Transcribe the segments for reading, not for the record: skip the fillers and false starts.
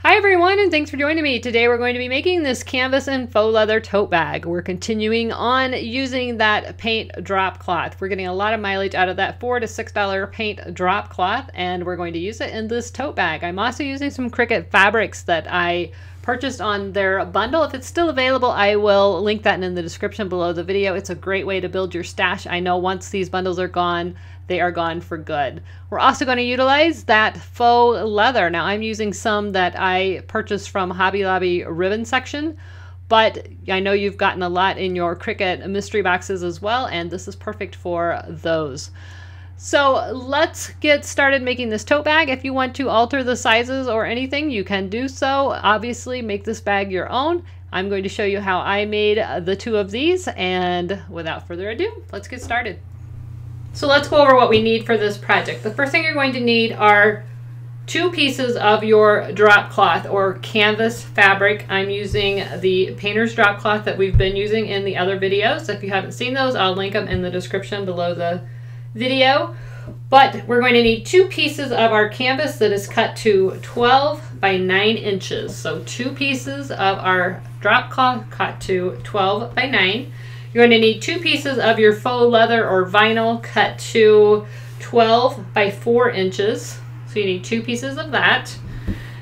Hi everyone, and thanks for joining me. Today we're going to be making this canvas and faux leather tote bag. We're continuing on using that paint drop cloth. We're getting a lot of mileage out of that $4 to $6 paint drop cloth, and we're going to use it in this tote bag. I'm also using some Cricut fabrics that I purchased on their bundle. If it's still available, I will link that in the description below the video. It's a great way to build your stash. I know once these bundles are gone, they are gone for good. We're also going to utilize that faux leather. Now I'm using some that I purchased from Hobby Lobby ribbon section, but I know you've gotten a lot in your Cricut mystery boxes as well, and this is perfect for those. So let's get started making this tote bag. If you want to alter the sizes or anything, you can do so. Obviously, make this bag your own. I'm going to show you how I made the two of these, and without further ado, let's get started. So let's go over what we need for this project. The first thing you're going to need are 2 pieces of your drop cloth or canvas fabric. I'm using the painter's drop cloth that we've been using in the other videos. If you haven't seen those, I'll link them in the description below the video. But we're going to need 2 pieces of our canvas that is cut to 12 by 9 inches. So 2 pieces of our drop cloth cut to 12 by 9. You're going to need 2 pieces of your faux leather or vinyl cut to 12 by 4 inches. So you need 2 pieces of that.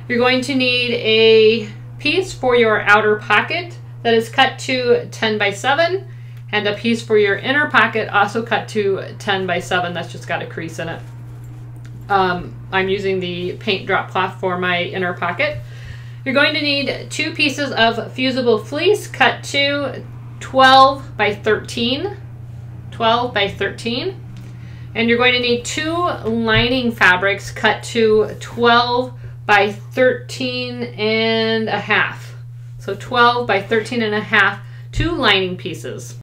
You're going to need a piece for your outer pocket that is cut to 10 by 7, and a piece for your inner pocket also cut to 10 by 7. That's just got a crease in it. I'm using the paint drop cloth for my inner pocket. You're going to need 2 pieces of fusible fleece cut to 12 by 13, 12 by 13, and you're going to need 2 lining fabrics cut to 12 by 13 and a half. So 12 by 13 and a half, 2 lining pieces.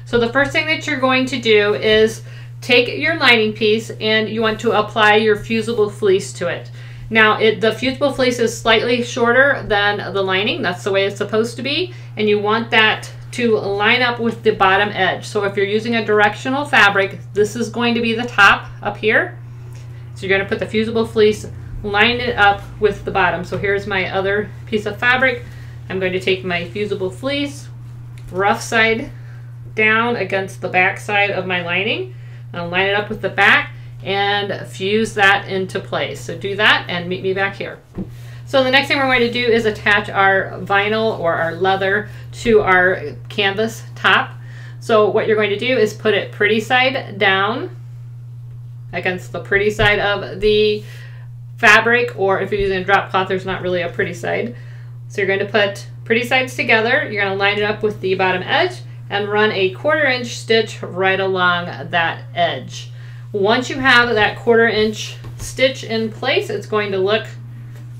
So the first thing that you're going to do is take your lining piece and you want to apply your fusible fleece to it. Now the fusible fleece is slightly shorter than the lining. That's the way it's supposed to be. And you want that to line up with the bottom edge. So if you're using a directional fabric, this is going to be the top up here. So you're going to put the fusible fleece, line it up with the bottom. So here's my other piece of fabric. I'm going to take my fusible fleece, rough side down against the back side of my lining. I'll line it up with the back and fuse that into place. So do that and meet me back here. So the next thing we're going to do is attach our vinyl or our leather to our canvas top. So what you're going to do is put it pretty side down against the pretty side of the fabric, or if you're using a drop cloth, there's not really a pretty side. So you're going to put pretty sides together. You're going to line it up with the bottom edge and run a 1/4 inch stitch right along that edge. Once you have that 1/4 inch stitch in place, it's going to look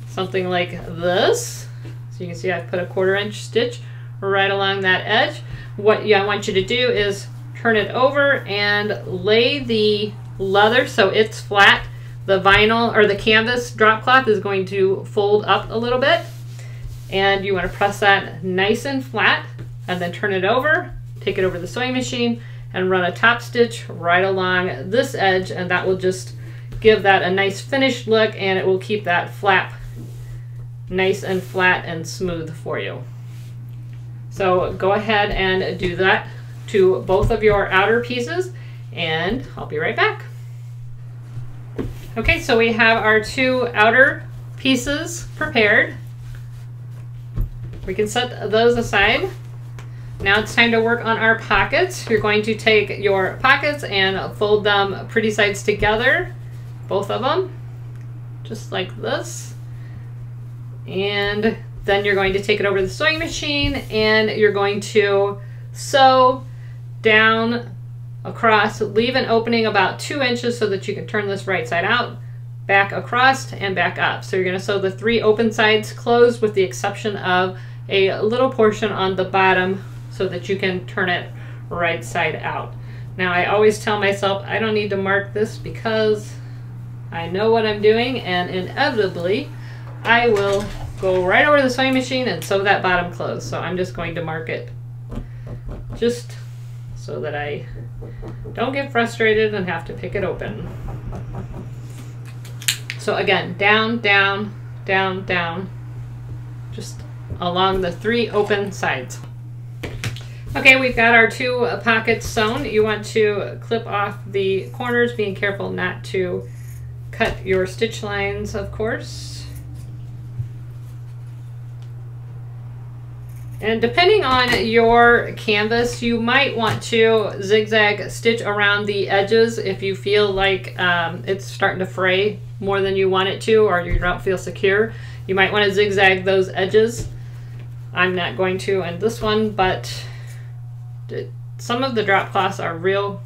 something like this. So you can see I've put a 1/4 inch stitch right along that edge. What I want you to do is turn it over and lay the leather so it's flat. The vinyl or the canvas drop cloth is going to fold up a little bit, and you want to press that nice and flat and then turn it over. Take it over to the sewing machine and run a top stitch right along this edge, and that will just give that a nice finished look, and it will keep that flap nice and flat and smooth for you. So go ahead and do that to both of your outer pieces, and I'll be right back. Okay, so we have our 2 outer pieces prepared. We can set those aside. Now it's time to work on our pockets. You're going to take your pockets and fold them pretty sides together, both of them, just like this. And then you're going to take it over to the sewing machine and you're going to sew down across, leave an opening about 2 inches so that you can turn this right side out, back across and back up. So you're going to sew the 3 open sides closed with the exception of a little portion on the bottom so that you can turn it right side out. Now I always tell myself I don't need to mark this because I know what I'm doing, and inevitably I will go right over the sewing machine and sew that bottom closed. So I'm just going to mark it just so that I don't get frustrated and have to pick it open. So again, down, down, down, down, just along the 3 open sides. Okay, we've got our 2 pockets sewn. You want to clip off the corners, being careful not to cut your stitch lines, of course. And depending on your canvas, you might want to zigzag stitch around the edges if you feel like it's starting to fray more than you want it to, or you don't feel secure. You might want to zigzag those edges. I'm not going to in this one, but some of the drop cloths are real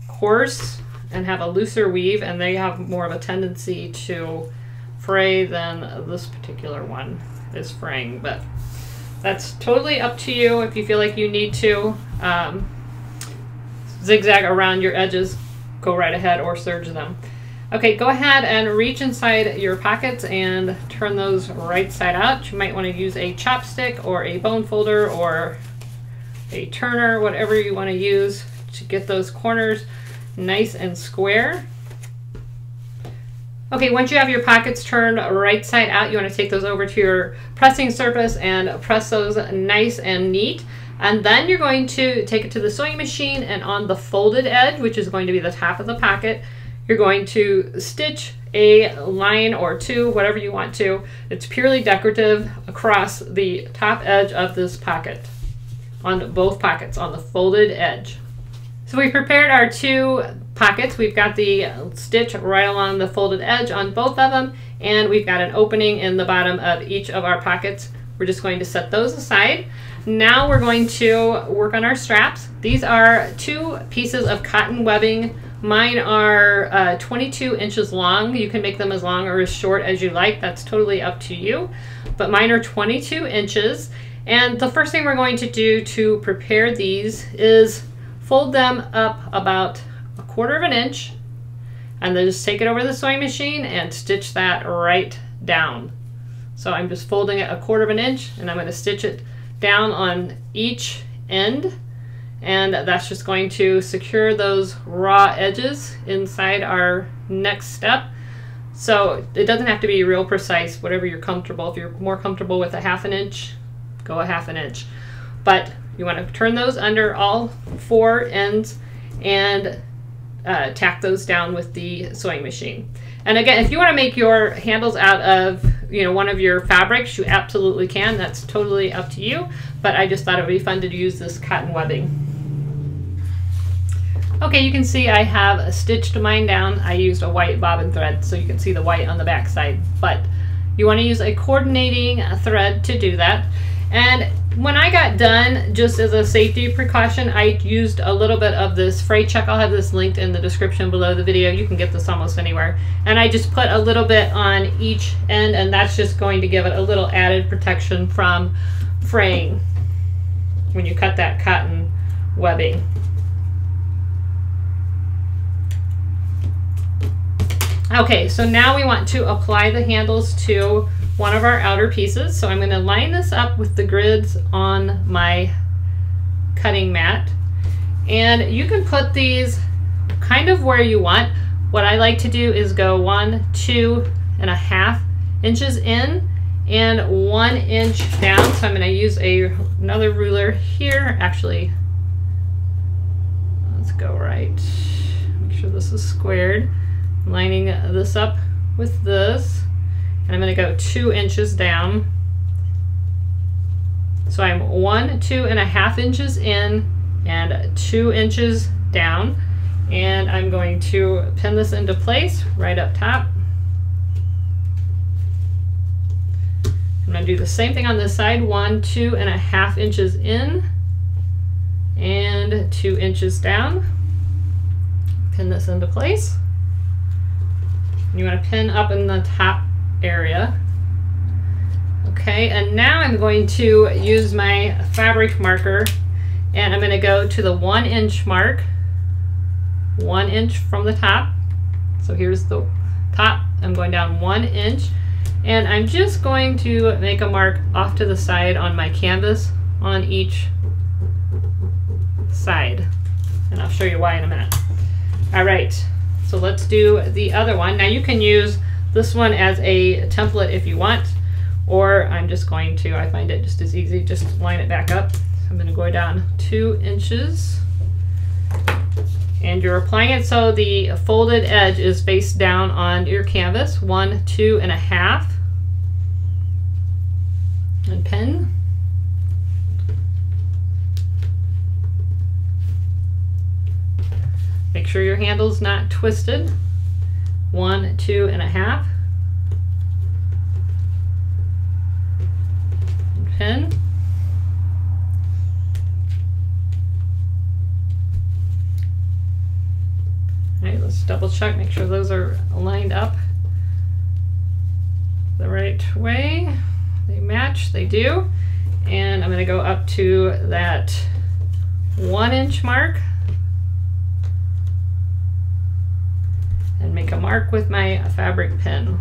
coarse and have a looser weave, and they have more of a tendency to fray than this particular one is fraying. But that's totally up to you. If you feel like you need to zigzag around your edges, go right ahead, or serge them. Okay, go ahead and reach inside your pockets and turn those right side out. You might want to use a chopstick or a bone folder or a turner, whatever you want to use to get those corners nice and square. Okay, once you have your pockets turned right side out, you want to take those over to your pressing surface and press those nice and neat. And then you're going to take it to the sewing machine, and on the folded edge, which is going to be the top of the pocket, you're going to stitch a line or 2, whatever you want to. It's purely decorative across the top edge of this pocket, on both pockets, on the folded edge. So we prepared our 2 pockets. We've got the stitch right along the folded edge on both of them, and we've got an opening in the bottom of each of our pockets. We're just going to set those aside. Now we're going to work on our straps. These are 2 pieces of cotton webbing. Mine are 22 inches long. You can make them as long or as short as you like. That's totally up to you. But mine are 22 inches. And the first thing we're going to do to prepare these is fold them up about 1/4 inch, and then just take it over the sewing machine and stitch that right down. So I'm just folding it 1/4 inch, and I'm going to stitch it down on each end, and that's just going to secure those raw edges inside our next step. So it doesn't have to be real precise, whatever you're comfortable. If you're more comfortable with 1/2 inch, go 1/2 inch. But you want to turn those under all 4 ends and tack those down with the sewing machine. And again, if you want to make your handles out of, one of your fabrics, you absolutely can. That's totally up to you. But I just thought it would be fun to use this cotton webbing. Okay, you can see I have stitched mine down. I used a white bobbin thread, so you can see the white on the back side. But you want to use a coordinating thread to do that. And when I got done, just as a safety precaution, I used a little bit of this fray check. I'll have this linked in the description below the video. You can get this almost anywhere. And I just put a little bit on each end, and that's just going to give it a little added protection from fraying when you cut that cotton webbing. Okay, so now we want to apply the handles to one of our outer pieces. So I'm going to line this up with the grids on my cutting mat. And you can put these kind of where you want. What I like to do is go 1, 2.5 inches in and 1 inch down. So I'm going to use another ruler here. Actually, let's go right. Make sure this is squared. I'm lining this up with this. And I'm going to go 2 inches down. So I'm 1, 2.5 inches in and 2 inches down. And I'm going to pin this into place right up top. I'm going to do the same thing on this side. 1, 2.5 inches in and 2 inches down. Pin this into place. You want to pin up in the top area. Okay, and now I'm going to use my fabric marker, and I'm going to go to the 1 inch mark, 1 inch from the top. So here's the top. I'm going down 1 inch, And I'm just going to make a mark off to the side on my canvas on each side. And I'll show you why in a minute. All right, so let's do the other one. Now you can use this one as a template if you want, or I'm just going to, I find it just as easy, just line it back up. I'm going to go down 2 inches. And you're applying it so the folded edge is face down on your canvas. 1, 2 1/2. And pin. Make sure your handle's not twisted. 1, 2 1/2. And pin. All right, let's double check, make sure those are lined up the right way. They match, they do. And I'm going to go up to that 1 inch mark and make a mark with my fabric pin.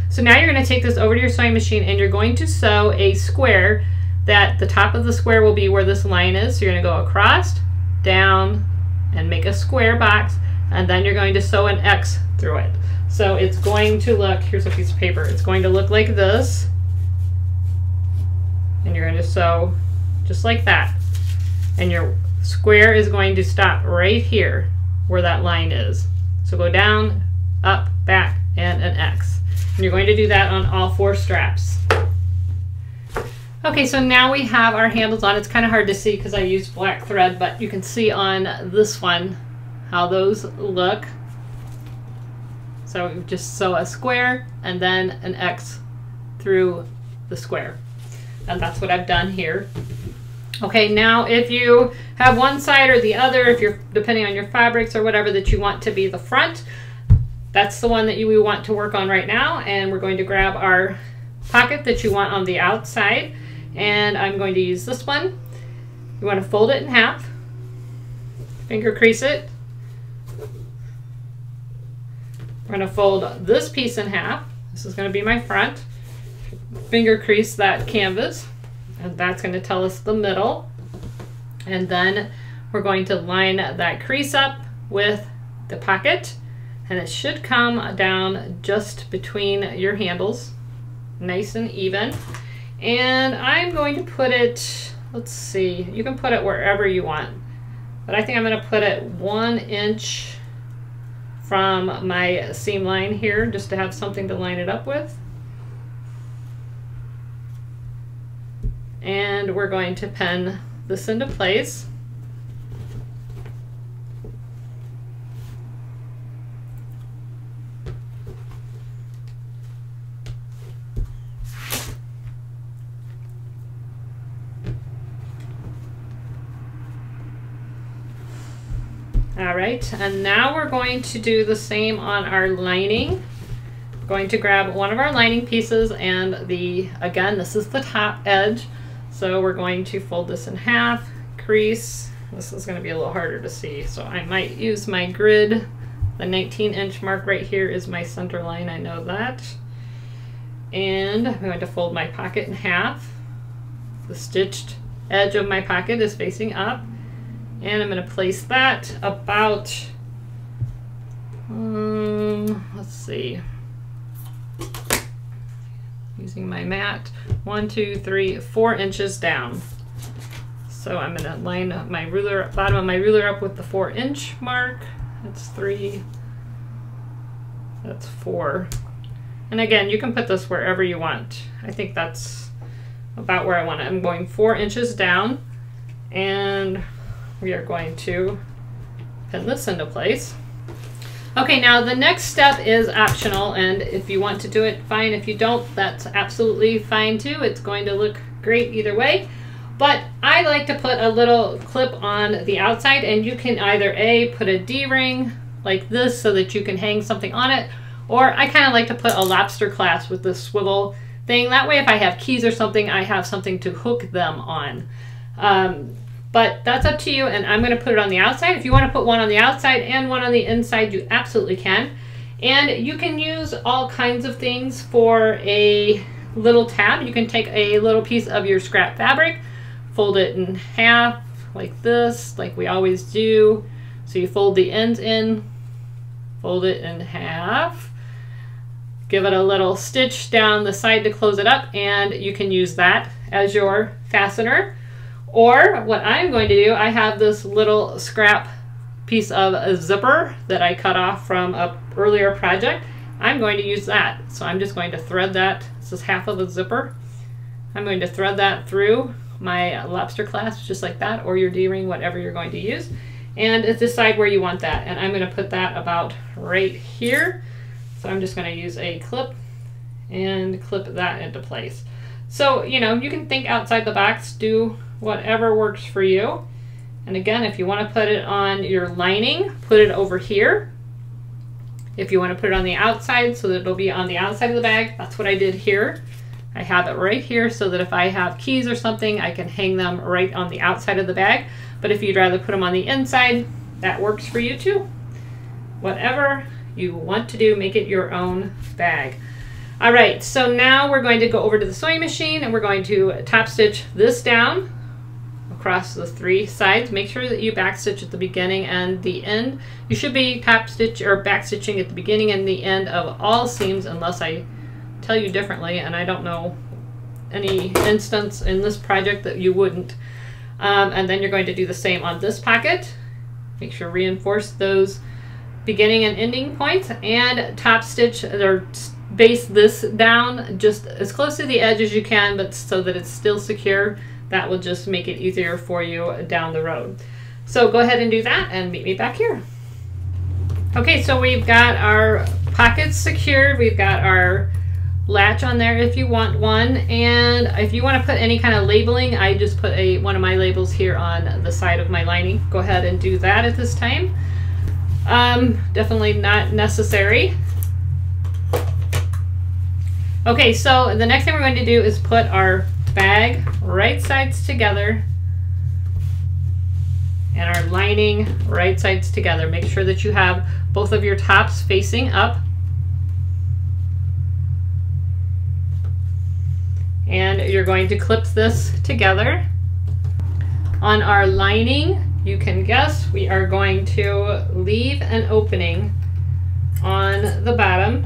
So now you're going to take this over to your sewing machine and you're going to sew a square that the top of the square will be where this line is. So you're going to go across, down, and make a square box, and then you're going to sew an X through it. So it's going to look, here's a piece of paper, it's going to look like this, and you're going to sew just like that, and your square is going to stop right here where that line is. So go down, up, back, and an X, and you're going to do that on all 4 straps. Okay, so now we have our handles on. It's kind of hard to see because I used black thread, but you can see on this one how those look. So just sew a square and then an X through the square. And that's what I've done here. Okay, now if you have one side or the other, if you're depending on your fabrics or whatever that you want to be the front, that's the one that we want to work on right now. And we're going to grab our pocket that you want on the outside. And I'm going to use this one. You want to fold it in half, finger crease it. We're going to fold this piece in half. This is going to be my front. Finger crease that canvas, and that's going to tell us the middle. And then we're going to line that crease up with the pocket, and it should come down just between your handles, nice and even. And I'm going to put it, let's see, you can put it wherever you want, but I think I'm going to put it 1 inch from my seam line here, just to have something to line it up with. And we're going to pin this into place. All right, and now we're going to do the same on our lining. We're going to grab one of our lining pieces and again, this is the top edge. So we're going to fold this in half, crease. This is going to be a little harder to see, so I might use my grid. The 19-inch mark right here is my center line, I know that. And I'm going to fold my pocket in half. The stitched edge of my pocket is facing up. And I'm going to place that about, let's see, using my mat, 1, 2, 3, 4 inches down. So I'm going to line up my ruler, bottom of my ruler up with the 4-inch mark. That's 3, that's 4. And again, you can put this wherever you want. I think that's about where I want it. I'm going 4 inches down, and we are going to pin this into place. Okay, now the next step is optional, and if you want to do it, fine. If you don't, that's absolutely fine too. It's going to look great either way. But I like to put a little clip on the outside, and you can either put a D-ring like this so that you can hang something on it, or I kind of like to put a lobster clasp with this swivel thing. That way if I have keys or something, I have something to hook them on. But that's up to you, and I'm going to put it on the outside. If you want to put one on the outside and one on the inside, you absolutely can. And you can use all kinds of things for a little tab. You can take a little piece of your scrap fabric, fold it in half like this, like we always do. So you fold the ends in, fold it in half, give it a little stitch down the side to close it up, and you can use that as your fastener. Or what I'm going to do, I have this little scrap piece of a zipper that I cut off from an earlier project. I'm going to use that. So I'm just going to thread that. This is half of a zipper. I'm going to thread that through my lobster clasp just like that, or your D-ring, whatever you're going to use, and decide where you want that. And I'm going to put that about right here. So I'm just going to use a clip and clip that into place. So, you know, you can think outside the box, do whatever works for you. And again, if you want to put it on your lining, put it over here. If you want to put it on the outside so that it'll be on the outside of the bag, that's what I did here. I have it right here so that if I have keys or something, I can hang them right on the outside of the bag. But if you'd rather put them on the inside, that works for you too. Whatever you want to do, make it your own bag. All right, so now we're going to go over to the sewing machine and we're going to top stitch this down across the 3 sides. Make sure that you back stitch at the beginning and the end. You should be top stitch or back stitching at the beginning and the end of all seams unless I tell you differently, and I don't know any instance in this project that you wouldn't. And then you're going to do the same on this pocket. Make sure reinforce those beginning and ending points and top stitch or base this down just as close to the edge as you can, but so that it's still secure. That will just make it easier for you down the road. So go ahead and do that and meet me back here. Okay, so we've got our pockets secured. We've got our latch on there if you want one, and if you want to put any kind of labeling, I just put one of my labels here on the side of my lining. Go ahead and do that at this time. Definitely not necessary. Okay, so the next thing we're going to do is put our bag right sides together and our lining right sides together. Make sure that you have both of your tops facing up. And you're going to clip this together. On our lining, you can guess we are going to leave an opening on the bottom.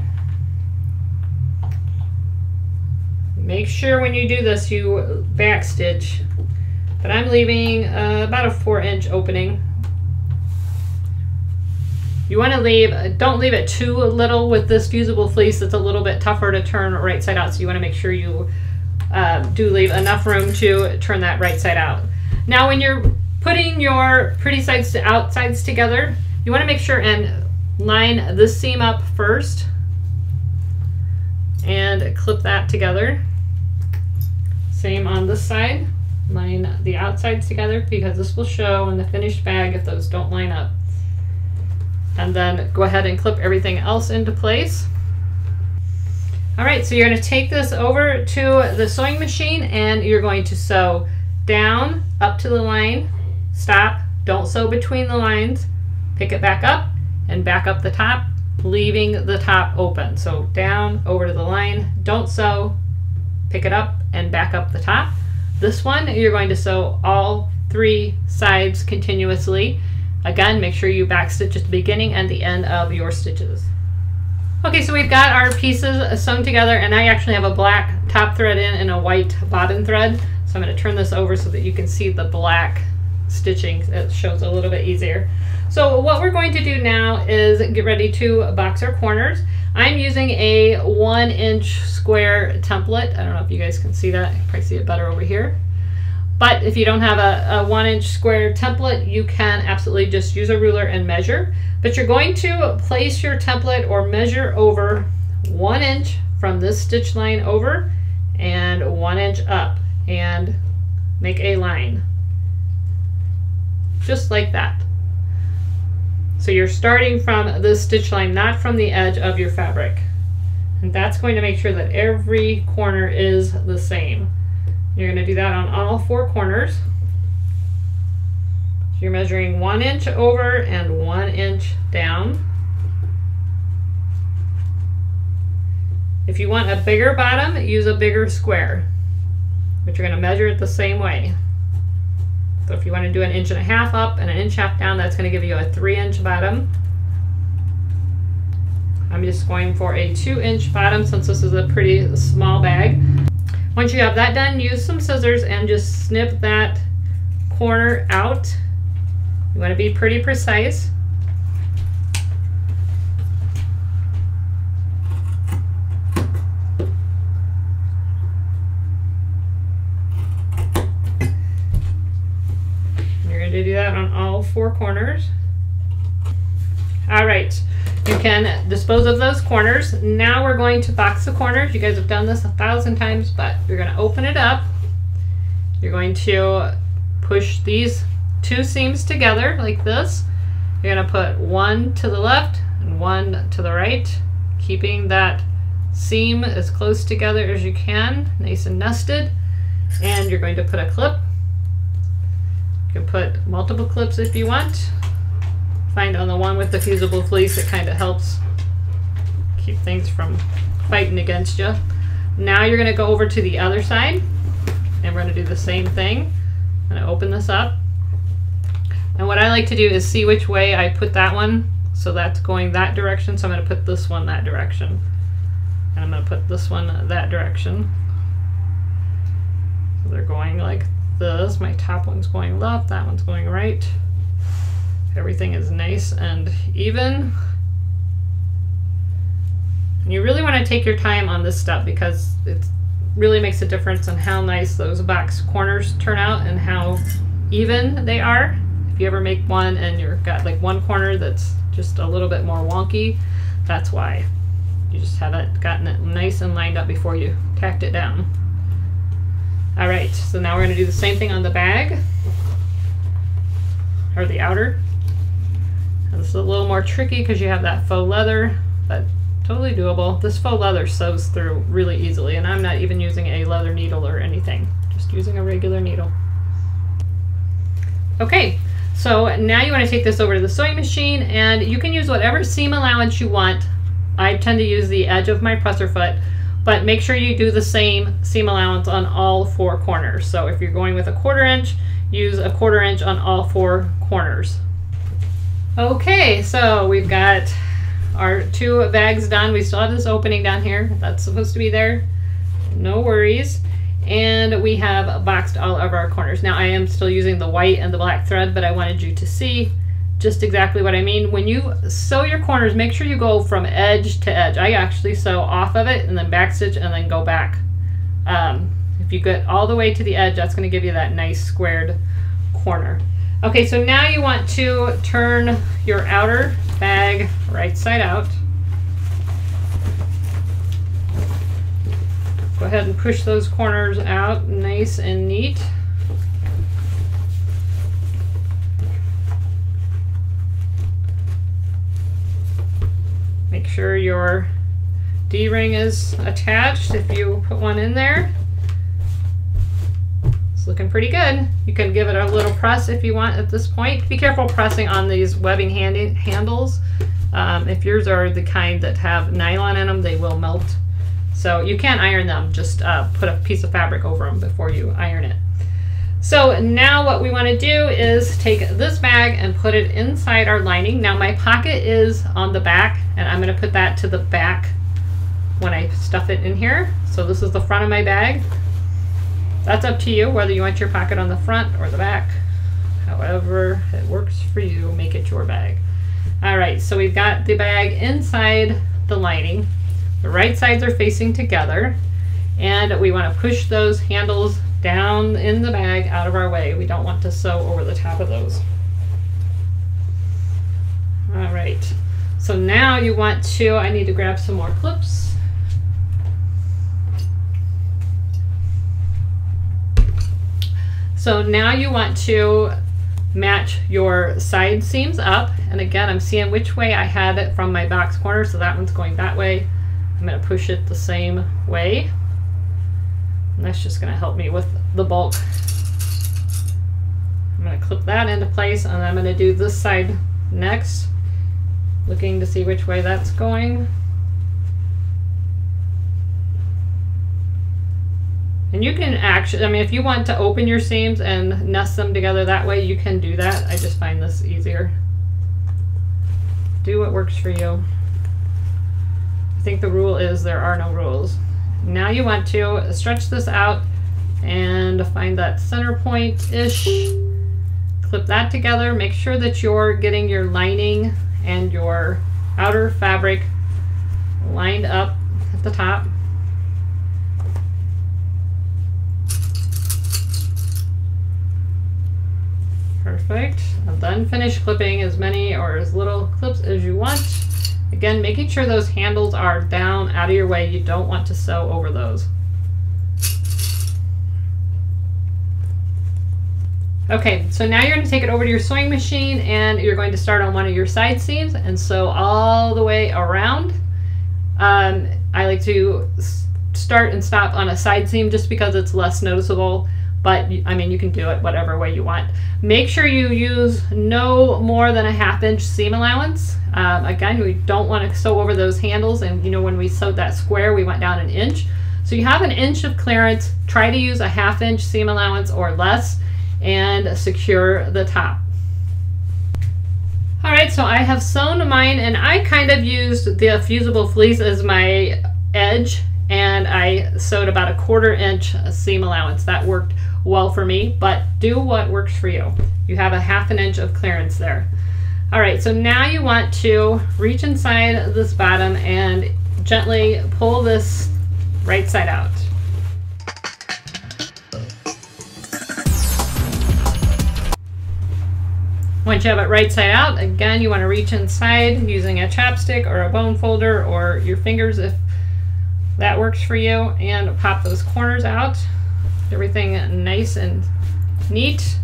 Make sure when you do this you back stitch, but I'm leaving about a 4-inch opening. You want to leave, don't leave it too little with this fusible fleece. It's a little bit tougher to turn right side out, so you want to make sure you do leave enough room to turn that right side out. Now when you're putting your pretty sides to outsides together, you want to make sure and line this seam up first and clip that together. Same on this side, line the outsides together because this will show in the finished bag if those don't line up. And then go ahead and clip everything else into place. All right, so you're going to take this over to the sewing machine and you're going to sew down up to the line, stop, don't sew between the lines, pick it back up and back up the top, leaving the top open. So down, over to the line, don't sew, pick it up and back up the top. This one, you're going to sew all 3 sides continuously. Again, make sure you back stitch at the beginning and the end of your stitches. Okay, so we've got our pieces sewn together, and I actually have a black top thread in and a white bobbin thread. So I'm going to turn this over so that you can see the black stitching. It shows a little bit easier. So what we're going to do now is get ready to box our corners. I'm using a 1-inch square template. I don't know if you guys can see that. You can probably see it better over here. But if you don't have a 1-inch square template, you can absolutely just use a ruler and measure. But you're going to place your template or measure over 1 inch from this stitch line over and 1 inch up and make a line. Just like that. So you're starting from this stitch line, not from the edge of your fabric. And that's going to make sure that every corner is the same. You're going to do that on all 4 corners. So you're measuring 1 inch over and 1 inch down. If you want a bigger bottom, use a bigger square, but you're going to measure it the same way. So if you want to do 1.5 inches up and 1.5 inches down, that's going to give you a 3-inch bottom. I'm just going for a 2-inch bottom since this is a pretty small bag. Once you have that done, use some scissors and just snip that corner out. You want to be pretty precise. You're going to do that on all 4 corners. All right, you can dispose of those corners. Now we're going to box the corners. You guys have done this 1,000 times, but you're going to open it up. You're going to push these 2 seams together like this. You're going to put 1 to the left and 1 to the right, keeping that seam as close together as you can, nice and nested. And you're going to put a clip. You can put multiple clips if you want. Find on the one with the fusible fleece, it kind of helps keep things from fighting against you. Now you're going to go over to the other side, and we're going to do the same thing. I'm going to open this up. And what I like to do is see which way I put that one. So that's going that direction, so I'm going to put this one that direction. And I'm going to put this one that direction. So they're going like this. My top one's going left, that one's going right. Everything is nice and even. And you really want to take your time on this stuff because it really makes a difference in how nice those box corners turn out and how even they are. If you ever make one and you've got like one corner that's just a little bit more wonky, that's why. You just haven't gotten it nice and lined up before you tacked it down. All right, so now we're going to do the same thing on the bag, or the outer. This is a little more tricky because you have that faux leather, but totally doable. This faux leather sews through really easily, and I'm not even using a leather needle or anything, just using a regular needle. Okay, so now you want to take this over to the sewing machine, and you can use whatever seam allowance you want. I tend to use the edge of my presser foot, but make sure you do the same seam allowance on all 4 corners. So if you're going with a 1/4 inch, use a 1/4 inch on all 4 corners. Okay, so we've got our 2 bags done. We still have this opening down here. That's supposed to be there. No worries. And we have boxed all of our corners. Now I am still using the white and the black thread, but I wanted you to see just exactly what I mean. When you sew your corners, make sure you go from edge to edge. I actually sew off of it and then backstitch and then go back. If you get all the way to the edge, that's going to give you that nice squared corner. Okay, so now you want to turn your outer bag right side out. Go ahead and push those corners out nice and neat. Make sure your D-ring is attached if you put one in there. It's looking pretty good. You can give it a little press if you want at this point. Be careful pressing on these webbing handles. If yours are the kind that have nylon in them, they will melt. So you can't iron them, just put a piece of fabric over them before you iron it. So now what we want to do is take this bag and put it inside our lining. Now my pocket is on the back, and I'm going to put that to the back when I stuff it in here. So this is the front of my bag. That's up to you whether you want your pocket on the front or the back. However it works for you, make it your bag. All right, so we've got the bag inside the lining. The right sides are facing together, and we want to push those handles down in the bag out of our way. We don't want to sew over the top of those. All right, so now you want to, I need to grab some more clips. So now you want to match your side seams up. And again, I'm seeing which way I had it from my box corner. So that one's going that way. I'm going to push it the same way. And that's just going to help me with the bulk. I'm going to clip that into place, and I'm going to do this side next, looking to see which way that's going. And you can actually, I mean, if you want to open your seams and nest them together that way, you can do that. I just find this easier. Do what works for you. I think the rule is there are no rules. Now you want to stretch this out and find that center point-ish. Clip that together. Make sure that you're getting your lining and your outer fabric lined up at the top. Perfect. And then finish clipping as many or as little clips as you want. Again, making sure those handles are down, out of your way. You don't want to sew over those. Okay, so now you're going to take it over to your sewing machine and you're going to start on one of your side seams and sew all the way around. I like to start and stop on a side seam just because it's less noticeable, but I mean, you can do it whatever way you want. Make sure you use no more than a 1/2 inch seam allowance. Again, we don't want to sew over those handles, and you know, when we sewed that square, we went down 1 inch. So you have 1 inch of clearance. Try to use a 1/2 inch seam allowance or less and secure the top. All right, so I have sewn mine, and I kind of used the fusible fleece as my edge, and I sewed about a 1/4 inch seam allowance. That worked well for me, but do what works for you. You have a 1/2 inch of clearance there. All right, so now you want to reach inside this bottom and gently pull this right side out. Once you have it right side out, again, you want to reach inside using a chopstick or a bone folder or your fingers if that works for you, and pop those corners out. Everything nice and neat.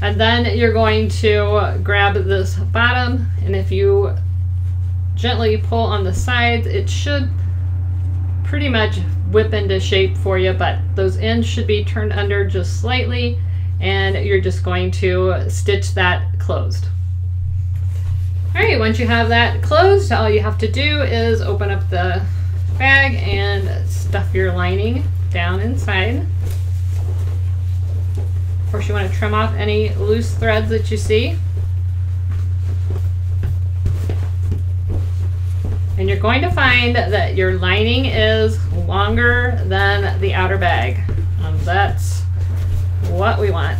And then you're going to grab this bottom, and if you gently pull on the sides, it should pretty much whip into shape for you, but those ends should be turned under just slightly, and you're just going to stitch that closed. All right, once you have that closed, all you have to do is open up the bag and stuff your lining down inside. Of course, you want to trim off any loose threads that you see. And you're going to find that your lining is longer than the outer bag. That's what we want.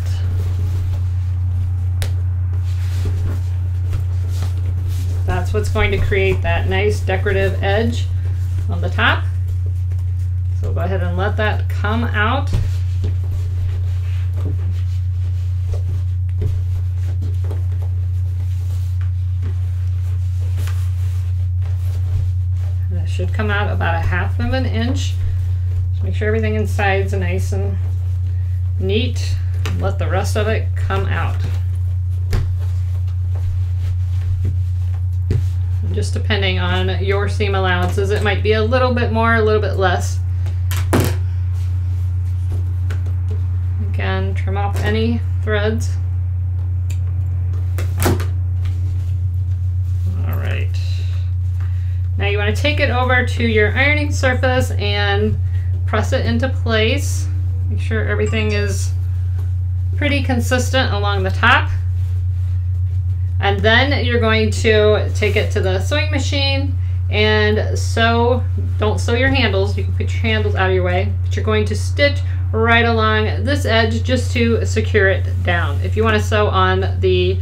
That's what's going to create that nice decorative edge on the top. So go ahead and let that come out. And that should come out about a 1/2 inch. Just make sure everything inside is nice and neat. Let the rest of it come out. Just depending on your seam allowances, it might be a little bit more, a little bit less. Again, trim off any threads. All right. Now you want to take it over to your ironing surface and press it into place. Make sure everything is pretty consistent along the top. And then you're going to take it to the sewing machine and sew. Don't sew your handles. You can put your handles out of your way, but you're going to stitch right along this edge just to secure it down. If you want to sew on the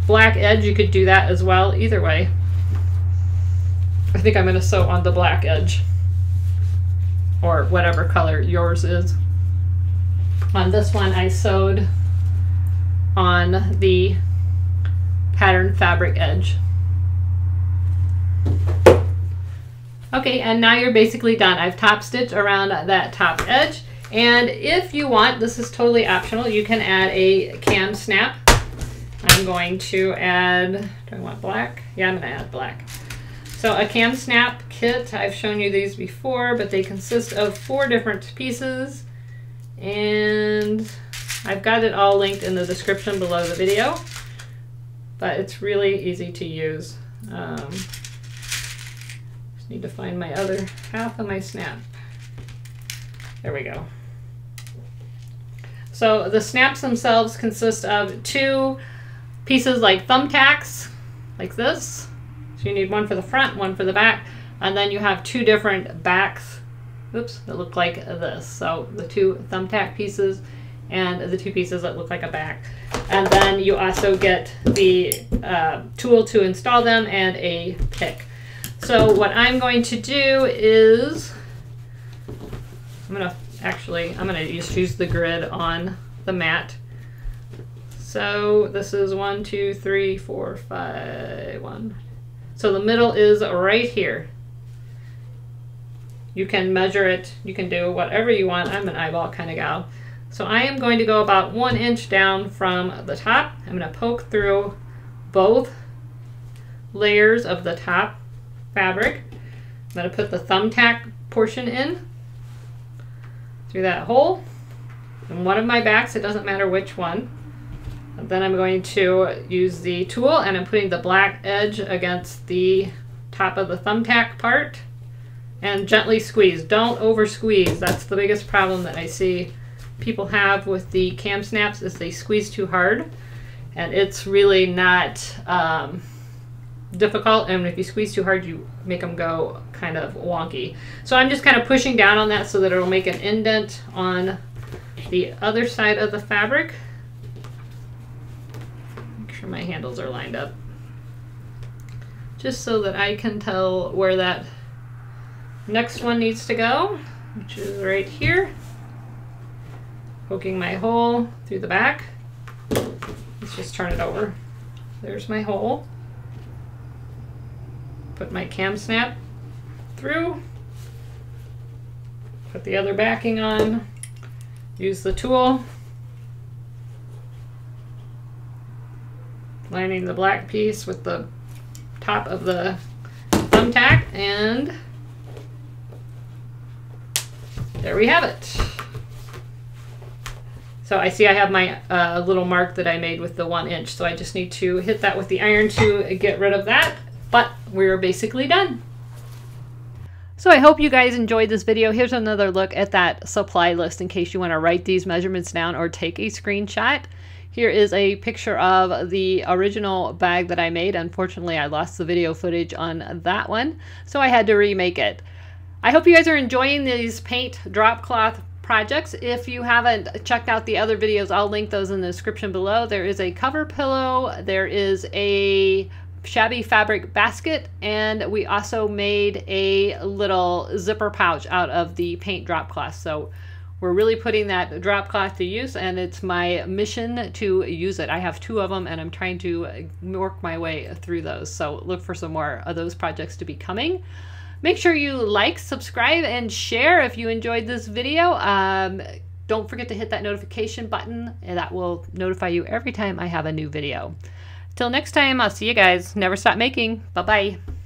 black edge, you could do that as well. Either way. I think I'm going to sew on the black edge, or whatever color yours is. On this one, I sewed on the pattern fabric edge. Okay, and now you're basically done. I've top stitched around that top edge, and if you want, this is totally optional, you can add a cam snap. I'm going to add, do I want black? Yeah, I'm going to add black. So a cam snap kit, I've shown you these before, but they consist of 4 different pieces, and I've got it all linked in the description below the video. But it's really easy to use. Just need to find my other half of my snap. There we go. So the snaps themselves consist of 2 pieces like thumbtacks, like this. So you need one for the front, one for the back, and then you have 2 different backs, oops, that look like this. So the 2 thumbtack pieces and the 2 pieces that look like a back. And then you also get the tool to install them and a pick. So what I'm going to do is, I'm gonna just use the grid on the mat. So this is 1, 2, 3, 4, 5, 1. So the middle is right here. You can measure it, you can do whatever you want. I'm an eyeball kind of gal. So I am going to go about 1 inch down from the top. I'm going to poke through both layers of the top fabric. I'm going to put the thumbtack portion in through that hole. And one of my backs, it doesn't matter which one. And then I'm going to use the tool and I'm putting the black edge against the top of the thumbtack part and gently squeeze. Don't over squeeze. That's the biggest problem that I see people have with the cam snaps, is they squeeze too hard, and it's really not difficult, and if you squeeze too hard you make them go kind of wonky. So I'm just kind of pushing down on that so that it'll make an indent on the other side of the fabric. Make sure my handles are lined up, just so that I can tell where that next one needs to go, which is right here. Poking my hole through the back. Let's just turn it over. There's my hole. Put my cam snap through. Put the other backing on. Use the tool. Lining the black piece with the top of the thumbtack, and there we have it. So I see I have my little mark that I made with the 1 inch, so I just need to hit that with the iron to get rid of that, but we're basically done. So I hope you guys enjoyed this video. Here's another look at that supply list in case you want to write these measurements down or take a screenshot. Here is a picture of the original bag that I made. Unfortunately, I lost the video footage on that one, so I had to remake it. I hope you guys are enjoying these paint drop cloth projects. If you haven't checked out the other videos, I'll link those in the description below. There is a cover pillow, there is a shabby fabric basket, and we also made a little zipper pouch out of the paint drop cloth. So we're really putting that drop cloth to use, and it's my mission to use it. I have 2 of them and I'm trying to work my way through those. So look for some more of those projects to be coming. Make sure you like, subscribe, and share if you enjoyed this video. Don't forget to hit that notification button, and that will notify you every time I have a new video. Till next time, I'll see you guys. Never stop making. Bye-bye.